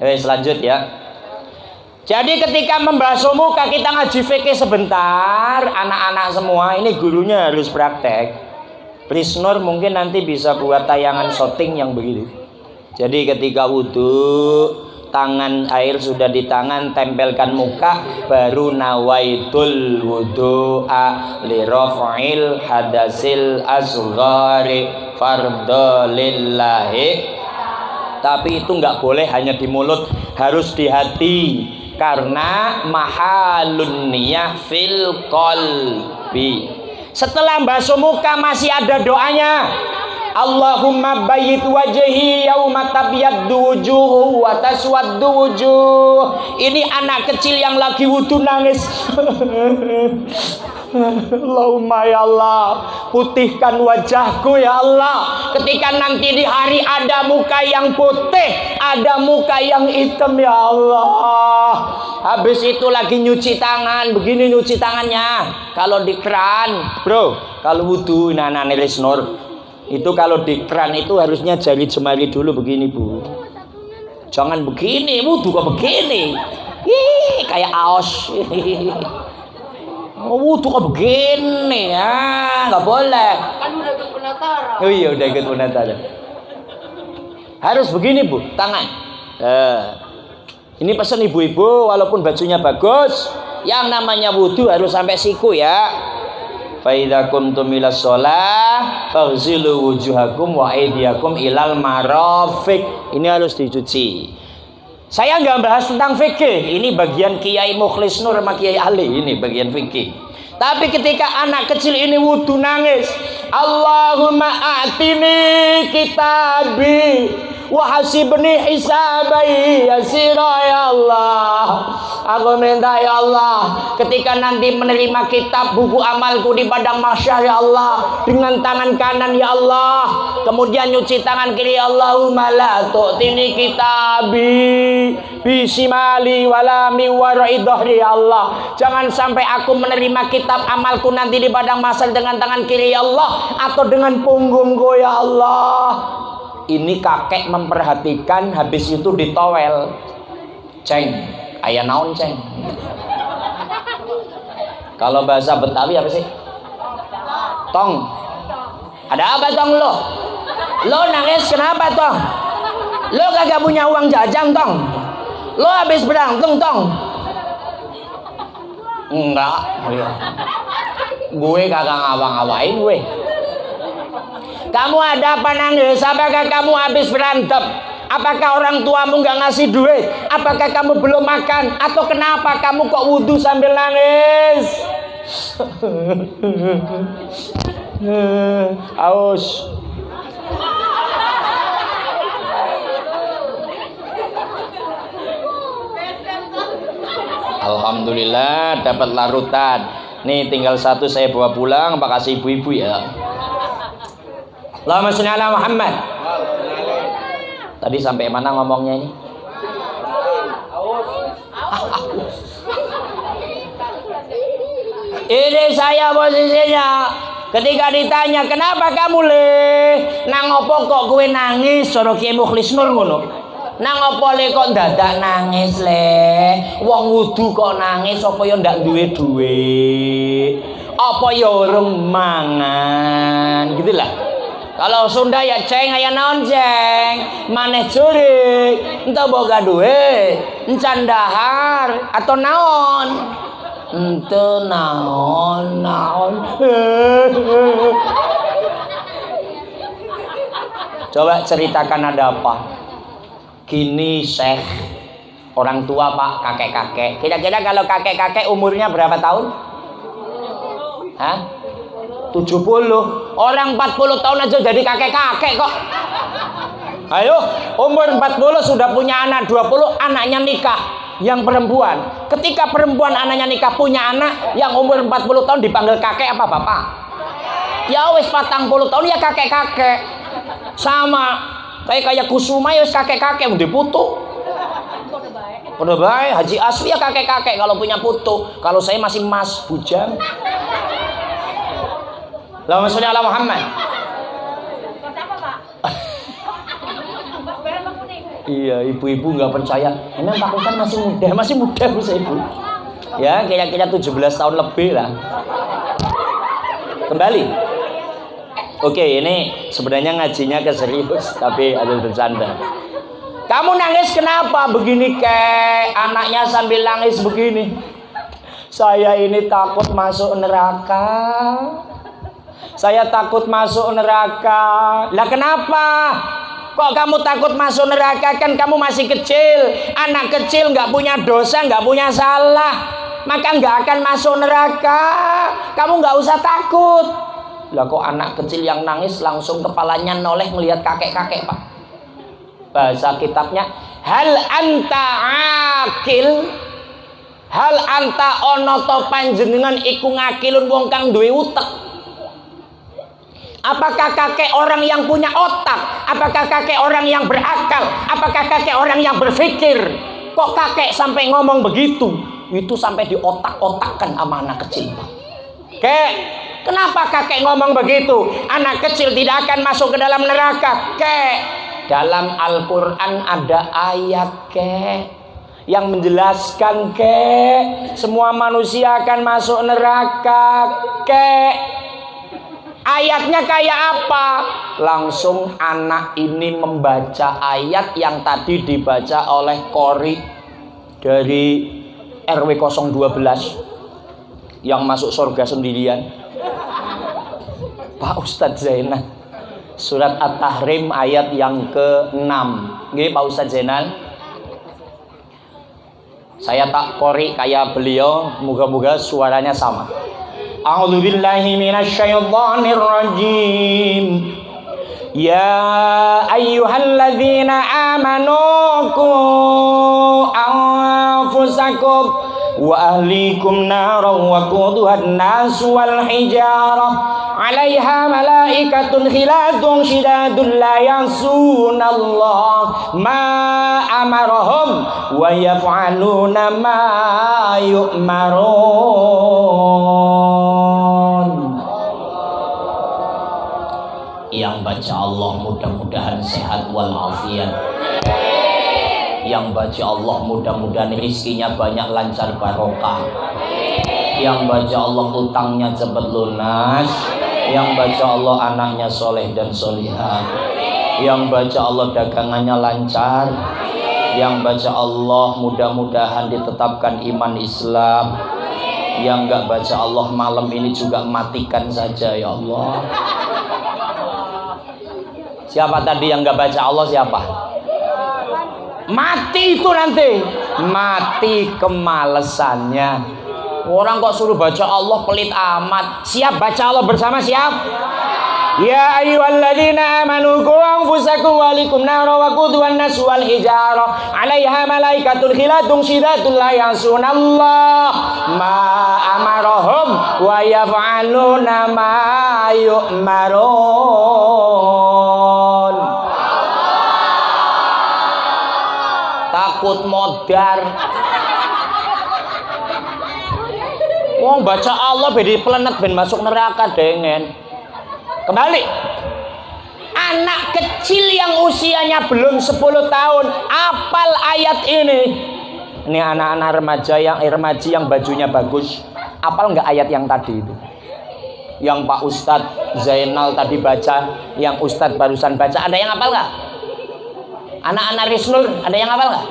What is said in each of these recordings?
Selanjut ya. Jadi ketika membasuh muka kita ngaji fikih sebentar, anak-anak semua ini gurunya harus praktek. Please Nur mungkin nanti bisa buat tayangan shooting yang begitu. Jadi ketika wudhu, tangan air sudah di tangan, tempelkan muka, baru nawaitul wudu'a li raf'il hadasil asghari fardhu lillahi. Tapi itu nggak boleh hanya di mulut, harus di hati. Karena mahalun niyah fil qalbi. Setelah basuh muka masih ada doanya. Allahumma bayyit wajhi yauma tabyaddu wujuhu wa taswaddu wujuh. Ini anak kecil yang lagi wudu nangis. Allahumma ya Allah, putihkan wajahku ya Allah. Ketika nanti di hari ada muka yang putih, ada muka yang hitam ya Allah. Habis itu lagi nyuci tangan, begini nyuci tangannya. Kalau di keran, bro, kalau wudu nana Risnor, itu kalau di keran itu harusnya jari jemari dulu begini bu. Jangan begini, wudu kok begini. Ih, kayak aos. Wudu kok begini ya, nggak boleh. Kan udah ikut penataran. Oh iya udah ikut penataran. Harus begini bu, tangan. Ini pesan ibu-ibu, walaupun bajunya bagus, yang namanya wudu harus sampai siku ya. Fa idza qumtum ilas shalah faghsilu wujuhakum wa aydiyakum ilal marafiq. Ini harus dicuci. Saya nggak bahas tentang fikih. Ini bagian Kiai Mukhlis Nur sama Kiai Ali. Ini bagian fikih. Tapi ketika anak kecil ini wudu nangis, Allahumma a'tini kitabi wa hasibni hisabai yasira ya Allah. Aku minta ya Allah, ketika nanti menerima kitab buku amalku di padang mahsyar ya Allah, dengan tangan kanan ya Allah, kemudian nyuci tangan kiri, Allahumma la tu'tini kitabi bisimali wala mi wara'i dhahri ya Allah. Jangan sampai aku menerima kitab amalku nanti di padang mahsyar dengan tangan kiri ya Allah, atau dengan punggungku ya Allah. Ini kakek memperhatikan, habis itu ditowel. Ceng, ayah naon ceng. Kalau bahasa Betawi apa sih? Tong. Ada apa tong lo? Lo nangis kenapa tong? Lo kagak punya uang jajan tong? Lo habis berantem tong? Enggak. Gue kagak ngawang-ngawain gue. Kamu ada apa nangis? Apakah kamu habis berantem? Apakah orang tuamu nggak ngasih duit? Apakah kamu belum makan? Atau kenapa kamu kok wudhu sambil nangis? Aus. Alhamdulillah dapat larutan. Nih tinggal satu saya bawa pulang, makasih ibu-ibu ya. Allahumma sholli ala Muhammad. Tadi sampai mana ngomongnya ini? Ini saya posisinya. Ketika ditanya kenapa kamu le, nang opo kok kowe nangis? Cara Kiai Mukhlis Nur ngono. Nang opo le kok dadak nangis le? Wong wudu kok nangis apa ya ndak duwe duit? Apa ya urung mangan? Gitulah. Kalau Sunda ya ceng aya naon ceng, maneh jurik, entah boga duit, encan dahar atau naon, ente naon. Coba ceritakan ada apa? Gini Syekh, orang tua pak, kakek-kakek. Kira-kira kalau kakek-kakek umurnya berapa tahun? Hah? 70. Orang 40 tahun aja jadi kakek-kakek kok. Ayo, umur 40 sudah punya anak, 20 anaknya nikah. Yang perempuan, ketika perempuan anaknya nikah punya anak, yang umur 40 tahun dipanggil kakek apa bapak? Ya wis 40 tahun ya kakek-kakek. Sama kayak Kusuma ya wis kakek-kakek udah putu. Udah baik, Haji Aswi ya kakek-kakek kalau punya putu. Kalau saya masih mas bujang. Allahumma sholli ala Muhammad. Iya, ibu-ibu nggak percaya. Emang Pak Ustadz masih muda Bu Ibu. Ya, kira-kira 17 tahun lebih lah. Kembali. Oke, ini sebenarnya ngajinya ke serius, tapi ada bercanda. Kamu nangis kenapa? Begini kek, anaknya sambil nangis begini. Saya ini takut masuk neraka. Saya takut masuk neraka. Lah kenapa? Kok kamu takut masuk neraka? Kan kamu masih kecil. Anak kecil nggak punya dosa, nggak punya salah, maka nggak akan masuk neraka. Kamu nggak usah takut. Lah kok anak kecil yang nangis langsung kepalanya noleh melihat kakek-kakek Pak. Bahasa kitabnya, hal anta akil, hal anta ono to panjenengan iku ngakilun wong kang duwe utek. Apakah kakek orang yang punya otak? Apakah kakek orang yang berakal? Apakah kakek orang yang berpikir? Kok kakek sampai ngomong begitu? Itu sampai di otak-otakkan sama anak kecil. Kek, kenapa kakek ngomong begitu? Anak kecil tidak akan masuk ke dalam neraka. Kek, dalam Al-Quran ada ayat kek yang menjelaskan kek semua manusia akan masuk neraka. Kek, ayatnya kayak apa? Langsung anak ini membaca ayat yang tadi dibaca oleh Qori dari RW 012 yang masuk surga sendirian. Pak Ustadz Zainal, surat At-Tahrim ayat yang ke-6. Nggih Pak Ustadz Zainal. Saya tak Qori kayak beliau, moga-moga suaranya sama. A'udzu billahi minasyaitonir rajim. Ya ayyuhalladzina amanu qu anfusakum wa ahlikum naran wa quduhan nas wal hijarah 'alaiha malaikatun khilatun shidadun la ya'sunallah ma amarahum wa yaf'aluna ma yu'marun. Yang baca Allah mudah-mudahan sehat walafiat. Yang baca Allah mudah-mudahan rizkinya banyak, lancar, barokah. Yang baca Allah utangnya cepat lunas. Yang baca Allah anaknya soleh dan solihah. Yang baca Allah dagangannya lancar. Yang baca Allah mudah-mudahan ditetapkan iman Islam. Yang enggak baca Allah malam ini juga matikan saja ya Allah. Siapa tadi yang enggak baca Allah? Siapa? Mati itu nanti. Mati kemalesannya. Orang kok suruh baca Allah pelit amat. Siap baca Allah bersama, siap? Ya ayyuhalladzina amanu qu anfusakum wa ahlikum nara wa quduhan nas wal hijarah 'alaiha malaikatun khilatun shidatun la ya'sunallah ma amarahum wa yaf'aluna ma yu'marun. Takut modar. Wong baca Allah bedi pelenet ben masuk neraka dengen. Kembali. Anak kecil yang usianya belum 10 tahun apal ayat ini. Ini anak-anak remaja yang bajunya bagus. Apal nggak ayat yang tadi itu? Yang Pak Ustadz Zainal tadi baca, yang Ustadz barusan baca, ada yang apal nggak? Anak-anak Risnul ada yang hafal nggak?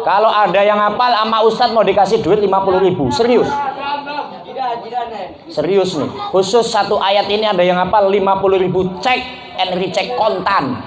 Kalau ada yang hafal sama Ustadz mau dikasih duit 50.000. Serius? Serius nih. Khusus satu ayat ini ada yang hafal 50.000, cek and recheck kontan.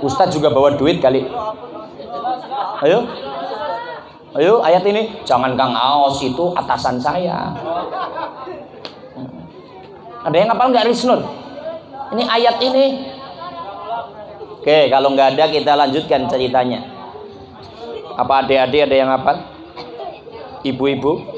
Ustadz juga bawa duit kali. Ayo. Ayo ayat ini. Jangan Kang Aos, itu atasan saya. Ada yang hafal nggak Risnul? Ini ayat ini. Oke, kalau nggak ada kita lanjutkan ceritanya. Apa adik-adik ada yang hafal? Ibu-ibu?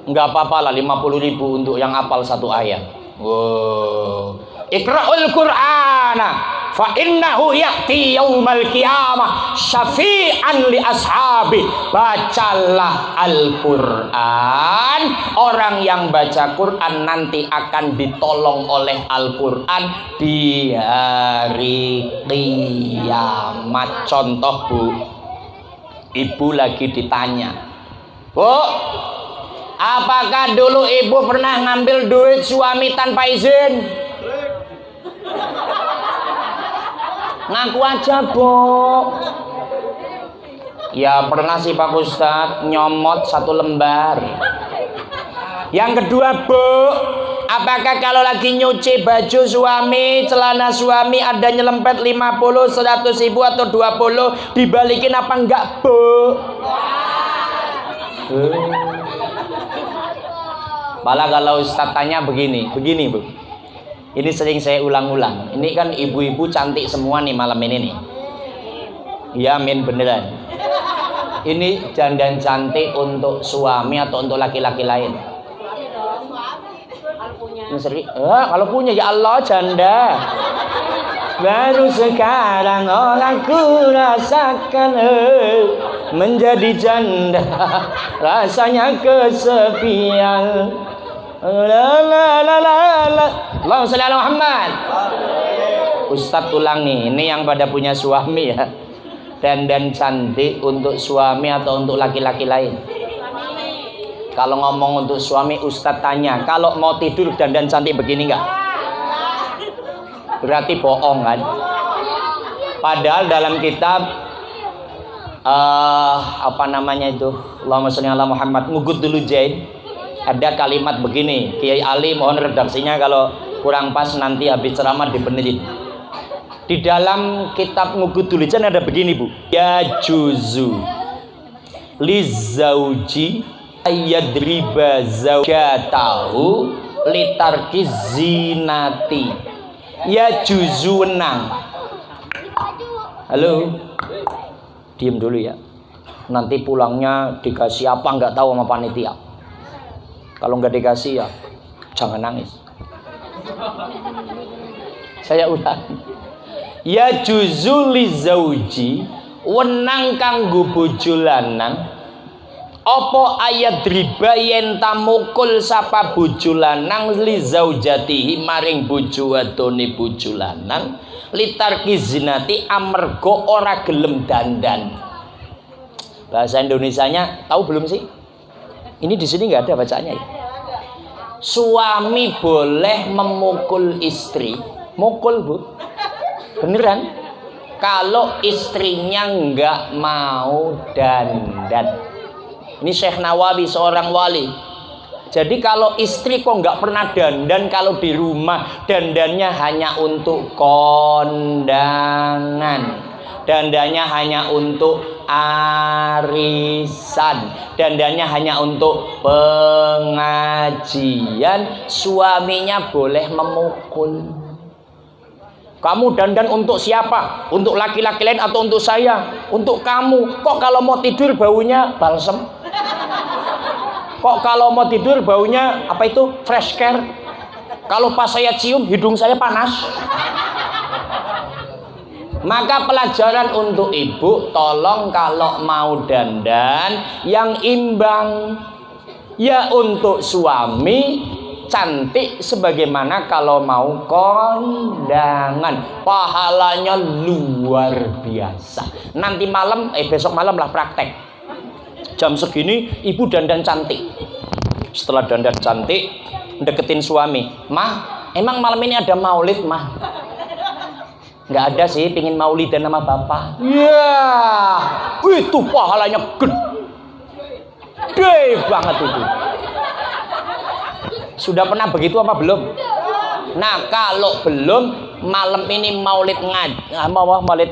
Nggak apa-apa lah, 50.000 untuk yang hafal satu ayat. Wow. Iqra'ul Qur'ana fa innahu ya'ti yaumal qiyamah syafi'an li ashabi. Bacalah Al-Qur'an. Orang yang baca Quran nanti akan ditolong oleh Al-Qur'an di hari kiamat. Contoh, Bu, ibu lagi ditanya, Bu, apakah dulu ibu pernah ngambil duit suami tanpa izin? Ngaku aja, Bu. Ya pernah sih Pak Ustadz, nyomot 1 lembar. Yang kedua, Bu, apakah kalau lagi nyuci baju suami, celana suami ada nyelempet 50, 100 ribu atau 20, dibalikin apa enggak, Bu? Malah kalau Ustadz tanya begini Bu. Ini sering saya ulang-ulang. Ini kan ibu-ibu cantik semua nih malam ini nih. Ya amin beneran. Ini dandan cantik untuk suami atau untuk laki-laki lain? Kalau punya ya Allah janda. Baru sekarang aku rasakan menjadi janda, rasanya kesepian. Allahumma sholli ala Muhammad. Ustadz ulang nih, ini yang pada punya suami ya. Dandan cantik untuk suami atau untuk laki-laki lain? Kalau ngomong untuk suami, Ustadz tanya, kalau mau tidur dandan cantik begini enggak? Berarti bohong kan? Padahal dalam kitab apa namanya itu? Allahumma sholli ala Muhammad, Mughud dulu Zain. Ada kalimat begini, Kiai Ali mohon redaksinya kalau kurang pas nanti habis ceramah dibenerin. Di dalam kitab Mughudul Zain ada begini, Bu. Ya juzu lizauji ayadriba zaujatahu litarkiz zinati. Ya juzu wenang. Halo. Diam dulu ya. Nanti pulangnya dikasih apa enggak tahu sama panitia. Kalau enggak dikasih ya jangan nangis. Saya ulang. Ya juzul lizauji wenang kanggo bojo lanang apa ayat riba yen tamukul sapa bojo lanang li zaujatihi maring bojo wadone bojo lanang litarki zinati amarga ora gelem dandan. Bahasa Indonesianya tahu belum sih? Ini di sini nggak ada bacaannya ya. Suami boleh memukul istri, mukul Bu, beneran? Kalau istrinya nggak mau dandan. Ini Syekh Nawawi seorang wali. Jadi kalau istri kok nggak pernah dandan, kalau di rumah dandannya hanya untuk kondangan, dandannya hanya untuk arisan, dandannya hanya untuk pengajian, suaminya boleh memukul. Kamu dandan untuk siapa? Untuk laki-laki lain atau untuk saya? Untuk kamu. Kok kalau mau tidur baunya balsem? Kok kalau mau tidur baunya apa itu? Fresh care? Kalau pas saya cium hidung saya panas. Maka pelajaran untuk ibu, tolong kalau mau dandan yang imbang. Ya untuk suami cantik sebagaimana kalau mau kondangan, pahalanya luar biasa. Nanti malam, besok malam lah praktek. Jam segini ibu dandan cantik. Setelah dandan cantik, deketin suami. Mah, emang malam ini ada maulid, Mah? Nggak ada sih, pingin maulidan sama bapak. Ya, itu pahalanya gede banget itu. Sudah pernah begitu apa belum? Nah, kalau belum, malam ini maulid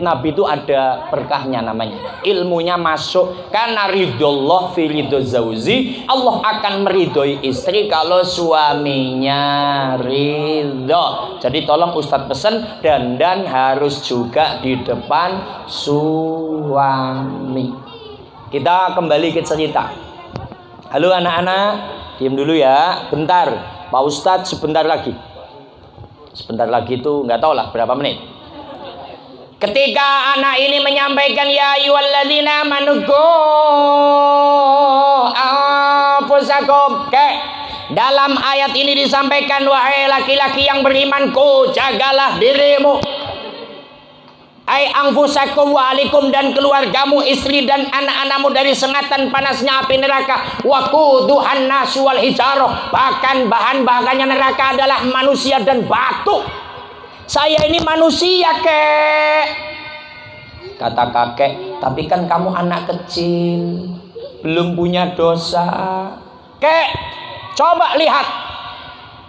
Nabi itu ada berkahnya namanya. Ilmunya masuk karena ridhollah fi ridho zauzi. Allah akan meridhoi istri kalau suaminya ridho. Jadi tolong Ustadz pesen dandan harus juga di depan suami. Kita kembali ke cerita. Halo anak-anak, diam dulu ya, bentar. Pak Ustadz sebentar lagi. Sebentar lagi itu nggak tahu lah berapa menit. Ketika anak ini menyampaikan ya ayyuhalladzina amanu anfusakum, dalam ayat ini disampaikan wahai laki-laki yang beriman, jagalah dirimu. Ai anfusakum wa alikum, dan keluargamu, istri dan anak-anakmu dari sengatan panasnya api neraka. Waquduhan nasu wal hijarah, bahkan bahan-bahannya neraka adalah manusia dan batu. Saya ini manusia, kek. Kata kakek, tapi kan kamu anak kecil, belum punya dosa. Kek, coba lihat.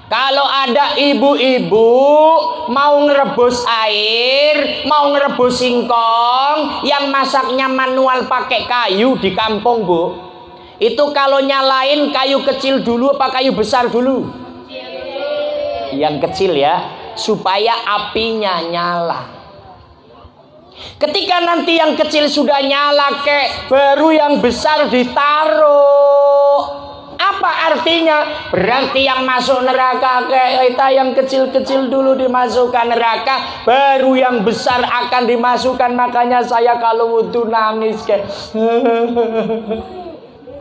Kalau ada ibu-ibu mau ngerebus air, mau ngerebus singkong, yang masaknya manual pakai kayu di kampung, Bu. Itu kalau nyalain kayu kecil dulu apa kayu besar dulu? Yang kecil ya, supaya apinya nyala. Ketika nanti yang kecil sudah nyala, kek, baru yang besar ditaruh. Apa artinya? Berarti yang masuk neraka, kek, kita yang kecil-kecil dulu dimasukkan neraka, baru yang besar akan dimasukkan. Makanya saya kalau wudu nangis, kek.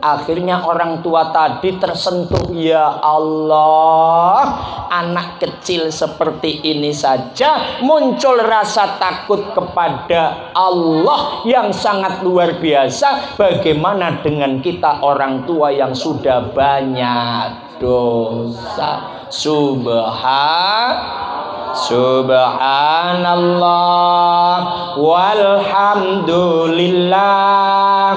Akhirnya orang tua tadi tersentuh, ya Allah, anak kecil seperti ini saja muncul rasa takut kepada Allah yang sangat luar biasa. Bagaimana dengan kita orang tua yang sudah banyak dosa? Subhanallah walhamdulillah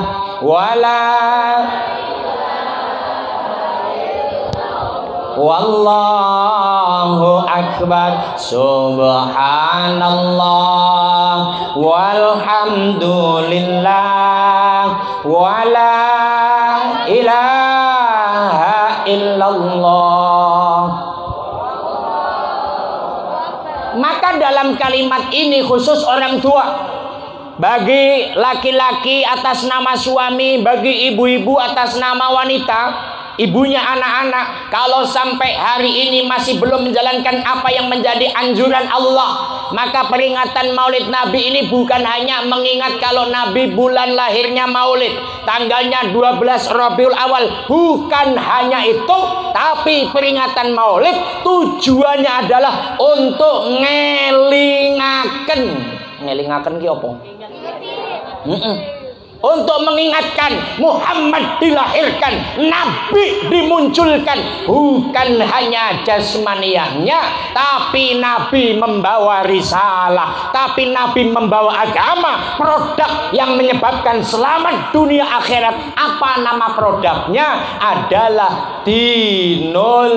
wallahu akbar. Subhanallah walhamdulillah wala ilaha illallah. Maka dalam kalimat ini khusus orang tua, bagi laki-laki atas nama suami, bagi ibu-ibu atas nama wanita, ibunya anak-anak, kalau sampai hari ini masih belum menjalankan apa yang menjadi anjuran Allah, maka peringatan Maulid Nabi ini bukan hanya mengingat kalau Nabi bulan lahirnya Maulid, tanggalnya 12 Rabiul Awal, bukan hanya itu, tapi peringatan Maulid tujuannya adalah untuk ngelingaken ki apa? Untuk mengingatkan Muhammad dilahirkan, Nabi dimunculkan, bukan hanya jasmaniahnya, tapi Nabi membawa risalah, tapi Nabi membawa agama, produk yang menyebabkan selamat dunia akhirat. Apa nama produknya? Adalah dinul